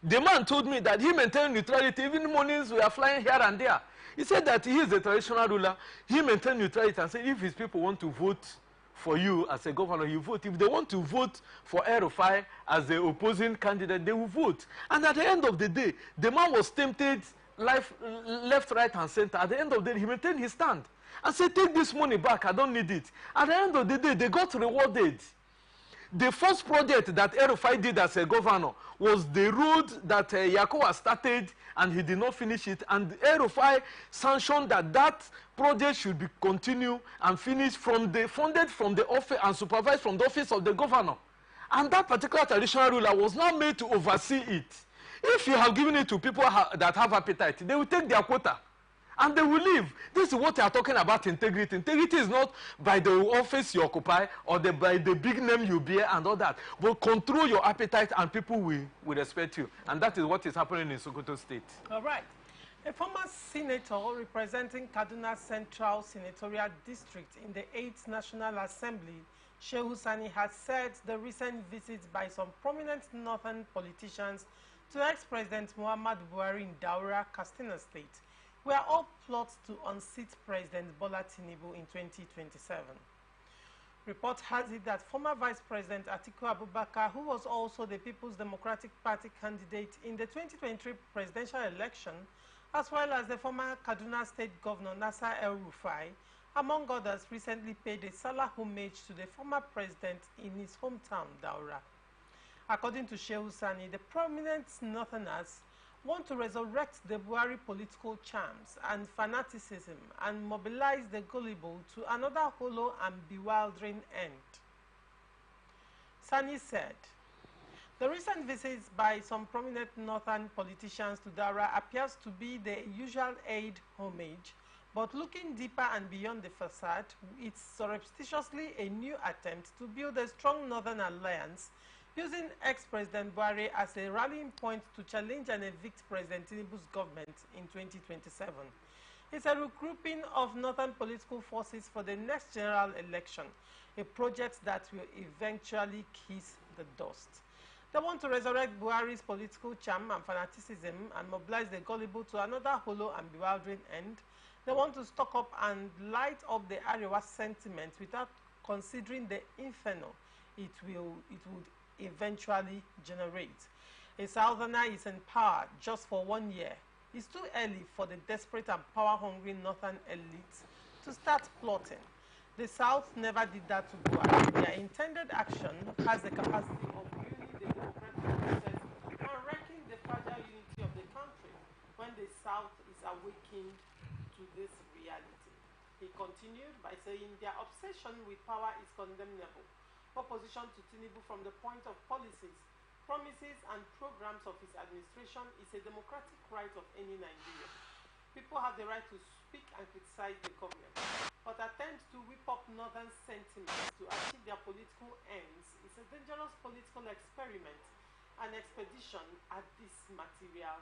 The man told me that he maintained neutrality. Even mornings we are flying here and there. He said that he is a traditional ruler. He maintained neutrality and said if his people want to vote for you as a governor, you vote. If they want to vote for El-Rufai as the opposing candidate, they will vote. And at the end of the day, the man was tempted left, right, and center. At the end of the day, he maintained his stand and said, take this money back, I don't need it. At the end of the day, they got rewarded. The first project that El-Rufai did as a governor was the road that Yakowa started and he did not finish it. And El-Rufai sanctioned that project should be continued and finished funded from the office and supervised from the office of the governor. And that particular traditional ruler was now made to oversee it. If you have given it to people that have appetite, they will take their quota. And they will leave. This is what they are talking about, integrity. Integrity is not by the office you occupy or by the big name you bear and all that. But control your appetite and people will respect you. And that is what is happening in Sokoto State. All right. A former senator representing Kaduna Central Senatorial District in the 8th National Assembly, Shehu Sani, has said the recent visits by some prominent northern politicians to ex-President Muhammad Buhari in Daura, Katsina State, were all plots to unseat President Bola Tinubu in 2027. Report has it that former Vice President Atiku Abubakar, who was also the People's Democratic Party candidate in the 2023 presidential election, as well as the former Kaduna State Governor Nasser El-Rufai, among others, recently paid a Salah homage to the former president in his hometown, Daura. According to Shehu Sani, the prominent Northerners want to resurrect the Buhari political charms and fanaticism and mobilize the gullible to another hollow and bewildering end. Sani said, the recent visits by some prominent northern politicians to Daura appears to be the usual aid homage, but looking deeper and beyond the facade, it's surreptitiously a new attempt to build a strong northern alliance using ex-President Buhari as a rallying point to challenge and evict President Tinubu's government in 2027. is a regrouping of northern political forces for the next general election, a project that will eventually kiss the dust. They want to resurrect Buhari's political charm and fanaticism and mobilize the gullible to another hollow and bewildering end. They want to stock up and light up the Arewa sentiment without considering the inferno it would eventually generate. A southerner is in power just for 1 year. It's too early for the desperate and power-hungry northern elites to start plotting. The South never did that to Buhari. Their intended action has the capacity of ruining the democratic process and wrecking the fragile unity of the country when the South is awakened to this reality. He continued by saying their obsession with power is condemnable. Opposition to Tinubu from the point of policies, promises and programs of his administration is a democratic right of any Nigerian. People have the right to speak and criticize the government, but attempts to whip up northern sentiments to achieve their political ends is a dangerous political experiment and expedition at this material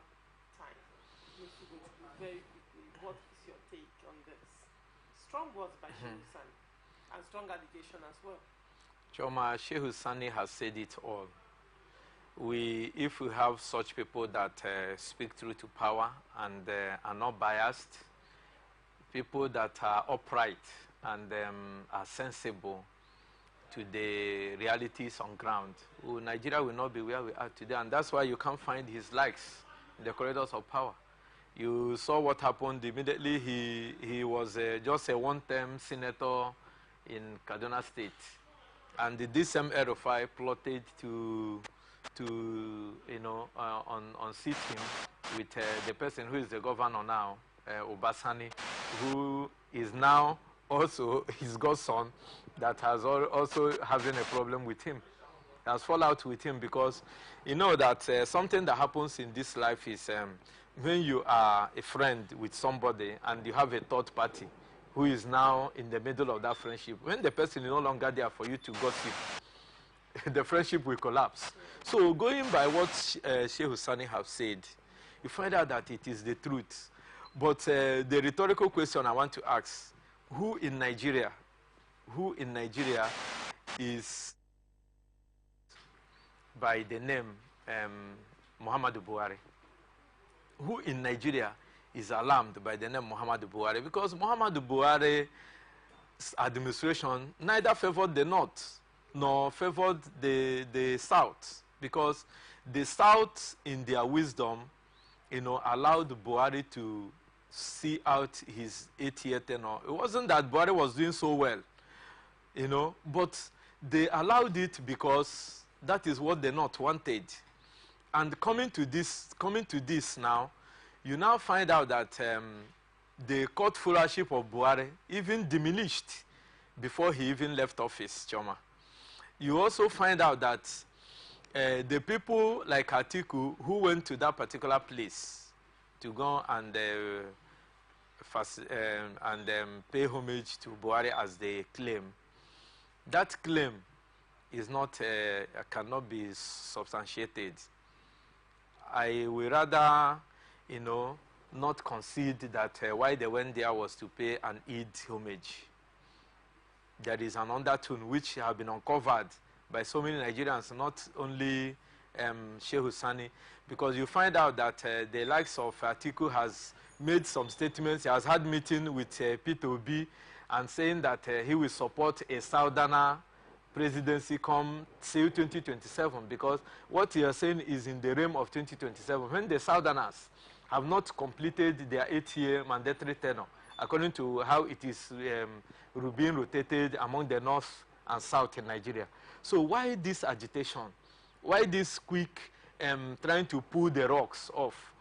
time. Very quickly, what is your take on this? Strong words by Shehu Sani and strong allegation as well. Choma, Shehu Sani has said it all. If we have such people that speak through to power and are not biased, people that are upright and are sensible to the realities on ground, Nigeria will not be where we are today. And that's why you can't find his likes in the corridors of power. You saw what happened immediately. He was just a one-term senator in Kaduna State. And the DSM RFI plotted to unseat him with the person who is the governor now, Obasani, who is now also his godson that has also having a problem with him. Has fallen out with him because you know that something that happens in this life is when you are a friend with somebody and you have a third party who is now in the middle of that friendship, when the person is no longer there for you to gossip, the friendship will collapse. So going by what Shehu Sani have said, you find out that it is the truth. But the rhetorical question I want to ask, who in Nigeria is by the name Muhammadu Buhari? Who in Nigeria is alarmed by the name Muhammadu Buhari? Because Muhammadu Buhari's administration neither favored the North nor favored the South, because the South, in their wisdom, allowed Buhari to see out his 8-year tenure. It wasn't that Buhari was doing so well, but they allowed it because that is what the North wanted. And coming to this now, you now find out that the court followership of Buhari even diminished before he even left office, Choma. You also find out that the people like Atiku who went to that particular place to go and pay homage to Buhari as they claim, that claim is not cannot be substantiated. I will rather, not concede that why they went there was to pay an Eid homage. There is an undertone which have been uncovered by so many Nigerians, not only Shehu Sani, because you find out that the likes of Atiku has made some statements. He has had meeting with Peter Obi and saying that he will support a Southerner presidency come say 2027, because what he is saying is in the realm of 2027, when the Southerners have not completed their 8-year mandatory tenure, according to how it is being rotated among the North and South in Nigeria. So why this agitation? Why this quick trying to pull the rocks off?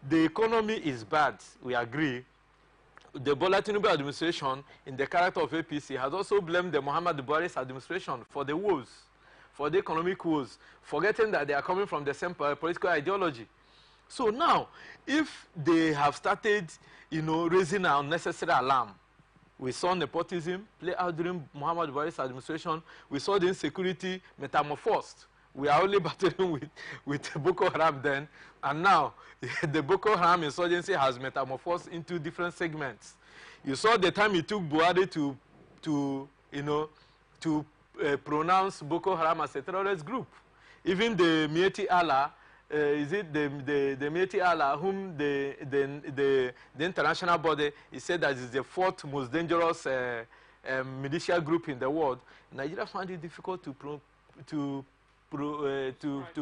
The economy is bad, we agree. The Bola Tinubu administration, in the character of APC, has also blamed the Muhammadu Buhari's administration for the woes, for the economic woes, forgetting that they are coming from the same political ideology. So now, if they have started, raising an unnecessary alarm, we saw nepotism play out during Muhammadu Buhari's administration. We saw the insecurity metamorphosed We are only battling with Boko Haram then, and now the Boko Haram insurgency has metamorphosed into different segments. You saw the time it took Buhari to pronounce Boko Haram as a terrorist group. Even the Mieti Allah, is it the Mieti Allah, whom the international body, it said that is the 4th most dangerous militia group in the world. Nigeria found it difficult to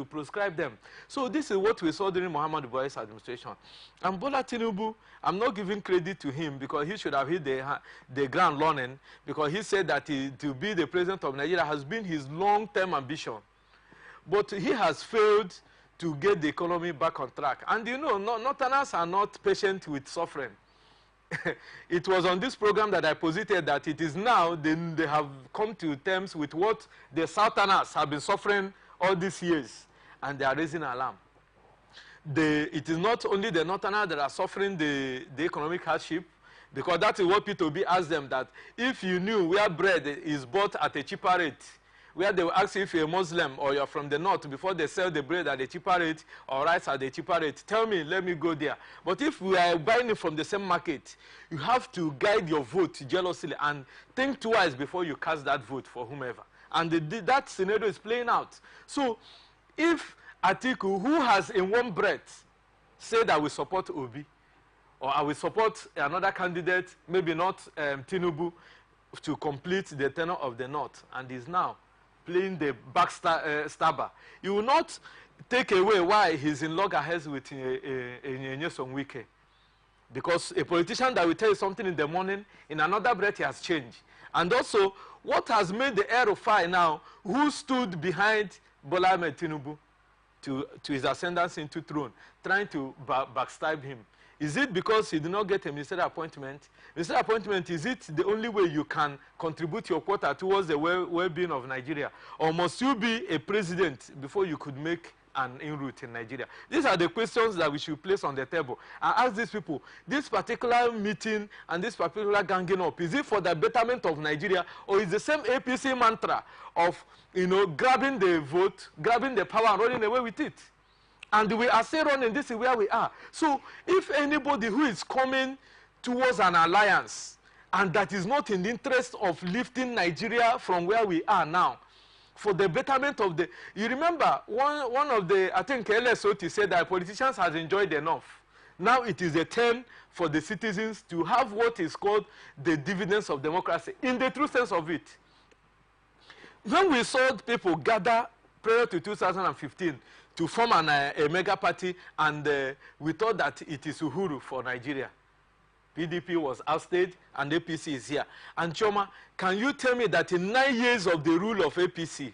proscribe them. So this is what we saw during Muhammadu Buhari's administration. And Bola Tinubu, I'm not giving credit to him because he should have hit the ground running, because he said that to be the president of Nigeria has been his long-term ambition. But he has failed to get the economy back on track. And you know, Northerners are not patient with suffering. It was on this program that I posited that it is now they have come to terms with what the Southerners have been suffering all these years, and they are raising alarm. It is not only the Northerners that are suffering the economic hardship, because that is what P2B asked them, that if you knew where bread is bought at a cheaper rate, where they will ask you if you're a Muslim or you're from the north before they sell the bread at a cheaper rate or rice at a cheaper rate, tell me, let me go there. But if we are buying it from the same market, you have to guide your vote jealously and think twice before you cast that vote for whomever. And that scenario is playing out. So if Atiku, who has in one breath said I will support Obi, or I will support another candidate, maybe not Tinubu, to complete the tenure of the north, and is now playing the backstabber, you will not take away why he's in loggerheads with Nyesom Wike. Because a politician that will tell you something in the morning, in another breath he has changed. And also, what has made the Aerofy now, who stood behind Bola Ahmed Tinubu to his ascendance into throne, trying to backstab him? Is it because he did not get a ministerial appointment? Ministerial appointment, is it the only way you can contribute your quota towards the well-being of Nigeria? Or must you be a president before you could make an inroad in Nigeria? These are the questions that we should place on the table. I ask these people, this particular meeting and this particular ganging up, is it for the betterment of Nigeria, or is the same APC mantra of, grabbing the vote, grabbing the power and running away with it? And we are still running, this is where we are. So if anybody who is coming towards an alliance and that is not in the interest of lifting Nigeria from where we are now, for the betterment of the... You remember, one of the, I think LSOT said that politicians has enjoyed enough. Now it is a turn for the citizens to have what is called the dividends of democracy, in the true sense of it. When we saw people gather prior to 2015, to form a mega party, and we thought that it is Uhuru for Nigeria. PDP was ousted, and APC is here. And Choma, can you tell me that in 9 years of the rule of APC,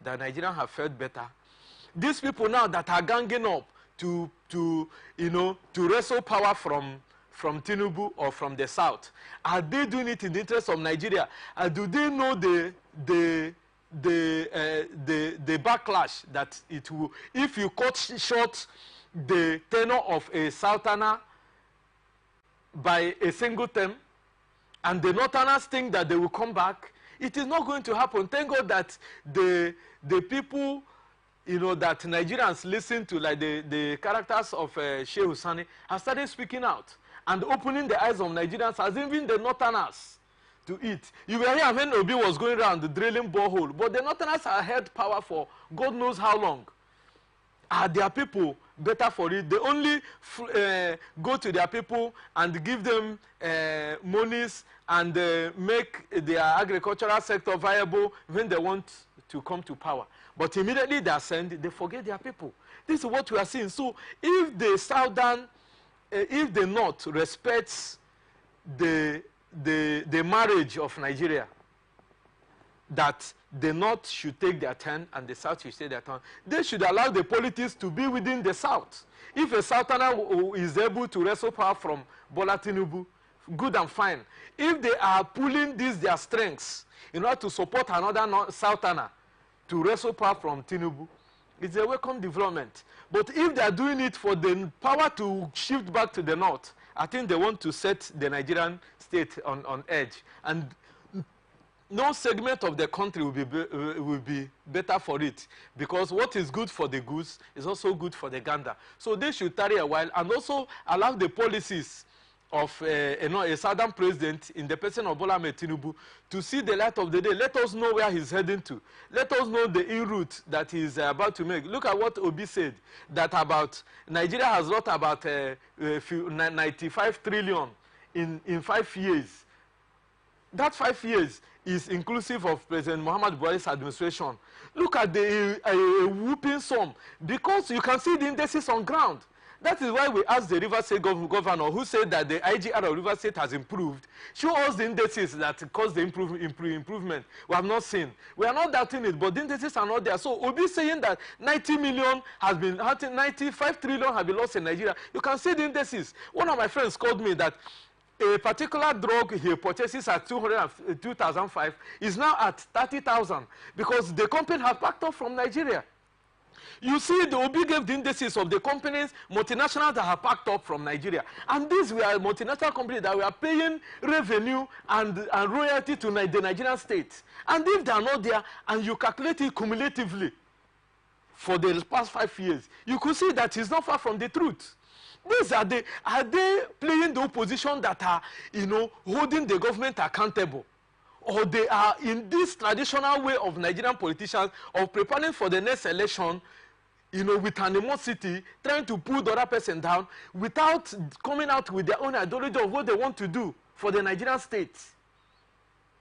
the Nigerians have felt better? These people now that are ganging up to wrestle power from Tinubu or from the south, are they doing it in the interest of Nigeria? Do they know the backlash that it will, if you cut short the tenure of a southerner by a single term, and the northerners think that they will come back? It is not going to happen. Thank God that the people, that Nigerians listen to, like the characters of Sheikh Husani, have started speaking out and opening the eyes of Nigerians, as even the northerners, to it. You were here when Obi was going around drilling borehole, but the northerners have held power for God knows how long. Are their people better for it? They only go to their people and give them monies and make their agricultural sector viable when they want to come to power. But immediately they ascend, they forget their people. This is what we are seeing. So if the southern, if the north respects the marriage of Nigeria, that the north should take their turn and the south should take their turn, they should allow the politics to be within the south. If a southerner is able to wrestle power from Bola Tinubu, good and fine. If they are pulling their strengths in order to support another southerner to wrestle power from Tinubu, it's a welcome development. But if they are doing it for the power to shift back to the north, I think they want to set the Nigerian state on edge. And no segment of the country will be better for it, because what is good for the goose is also good for the gander. So they should tarry a while and also allow the policies of a southern president in the person of Bola Ahmed Tinubu to see the light of the day. Let us know where he's heading to. Let us know the in-route that he's about to make. Look at what Obi said, that about Nigeria has lost about 95 trillion in 5 years. That 5 years is inclusive of President Muhammad Buhari's administration. Look at the whooping sum, because you can see the indices on ground. That is why we asked the Rivers State governor, who said that the IGR of Rivers State has improved. Show us the indices that caused the improvement. We have not seen. We are not doubting it, but the indices are not there. So Obi saying that 95 trillion have been lost in Nigeria. You can see the indices. One of my friends called me that a particular drug he purchases at 2005 is now at 30,000 because the company has packed up from Nigeria. You see, the Obi gave the indices of the companies, multinationals that have packed up from Nigeria. And these were multinational companies that were paying revenue and royalty to the Nigerian state. And if they are not there, and you calculate it cumulatively for the past 5 years, you could see that it's not far from the truth. These are they playing the opposition that are, holding the government accountable? Or they are in this traditional way of Nigerian politicians of preparing for the next election, with animosity, trying to pull the other person down without coming out with their own ideology of what they want to do for the Nigerian state.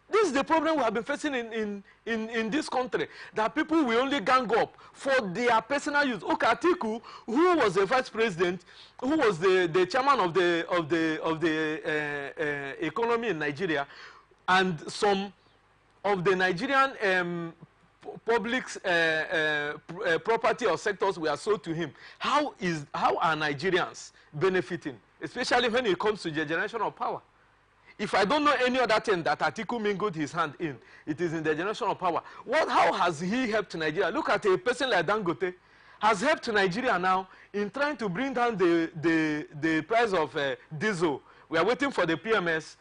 This is the problem we have been facing in this country, that people will only gang up for their personal use. Okay, Atiku, who was the vice president, who was the chairman of the economy in Nigeria, and some of the Nigerian public property or sectors were sold to him. How are Nigerians benefiting, especially when it comes to the generation of power? If I don't know any other thing that Atiku mingled his hand in, it is in the generation of power. How has he helped Nigeria? Look at a person like Dangote, has helped Nigeria now in trying to bring down the price of diesel. We are waiting for the PMS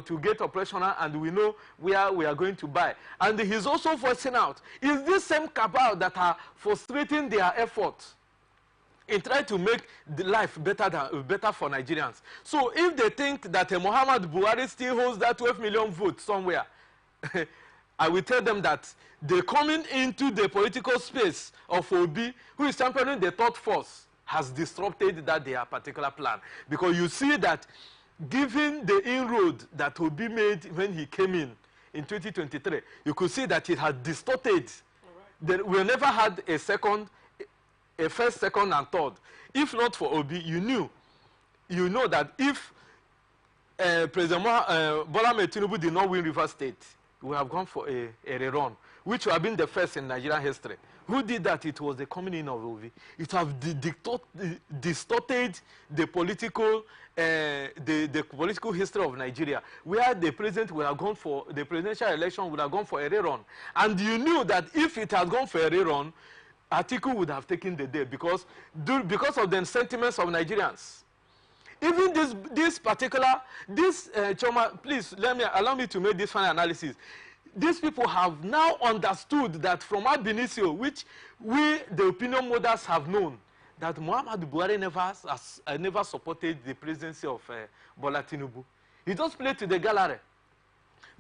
to get operational, and we know where we are going to buy. And he's also forcing out. Is this same cabal that are frustrating their efforts in trying to make the life better for Nigerians? So if they think that Muhammad Buhari still holds that 12 million votes somewhere, I will tell them that they're coming into the political space of Obi, who is championing the third force, has disrupted their particular plan. Because you see that given the inroad that Obi made when he came in 2023, you could see that it had distorted. Right. We never had a first, second, and third. If not for Obi, you know that if President Bola Ahmed Tinubu did not win Rivers State, we would have gone for a rerun, which would have been the first in Nigerian history. Who did that? It was the coming in of Obi. It have distorted the political history of Nigeria, where the president would have gone for the presidential election, would have gone for a rerun. And you knew that if it had gone for a rerun, Atiku would have taken the day because of the sentiments of Nigerians. Even Choma, please allow me to make this final analysis. These people have now understood that from ab initio, which we, the opinion mothers, have known, that Muhammad Buhari never supported the presidency of Bola Tinubu. He just played to the gallery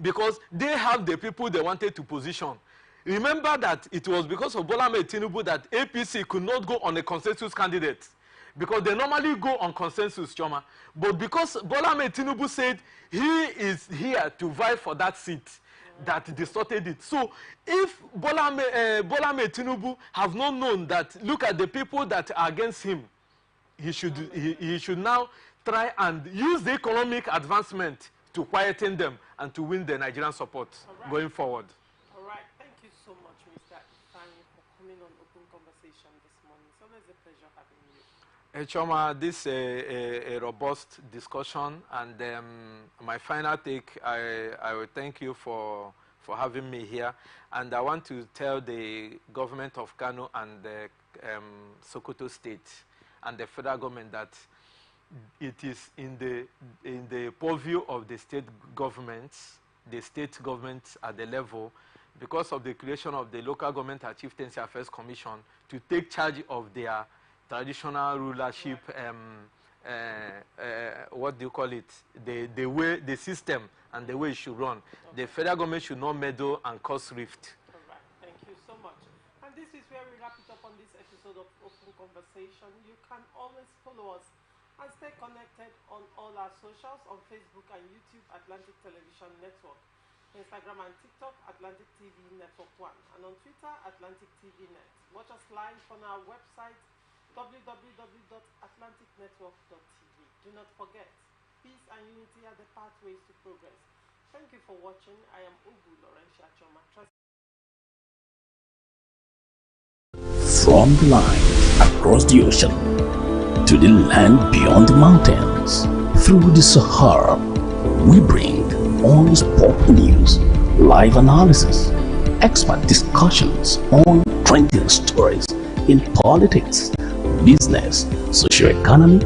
because they have the people they wanted to position. Remember that it was because of Bola Ahmed Tinubu that APC could not go on a consensus candidate, because they normally go on consensus, Choma. But because Bola Ahmed Tinubu said he is here to vie for that seat, that distorted it. So if Bola Ahmed Tinubu have not known that, look at the people that are against him, he should now try and use the economic advancement to quieten them and to win the Nigerian support going forward. All right. Thank you so much, Mr. Ifeanyi, for coming on Open Conversation this morning. It's always a pleasure having you. Choma, this is a robust discussion, and my final take, I will thank you for having me here, and I want to tell the government of Kano and the Sokoto State and the federal government that it is in the purview of the state governments the state governments at the level, because of the creation of the Local Government and Chieftaincy Affairs Commission, to take charge of their traditional rulership, what do you call it, the way, the system and the way it should run. Okay. The federal government should not meddle and cause rift. All right, thank you so much. And this is where we wrap it up on this episode of Open Conversation. You can always follow us and stay connected on all our socials, on Facebook and YouTube, Atlantic Television Network, Instagram and TikTok, Atlantic TV Network 1, and on Twitter, Atlantic TV Net. Watch us live on our website, www.atlanticnetwork.tv. Do not forget, peace and unity are the pathways to progress. Thank you for watching. I am Ubu Laurentia Choma. From the line across the ocean to the land beyond the mountains, through the Sahara, we bring all sport news, live analysis, expert discussions on trending stories in politics, business, socio-economy,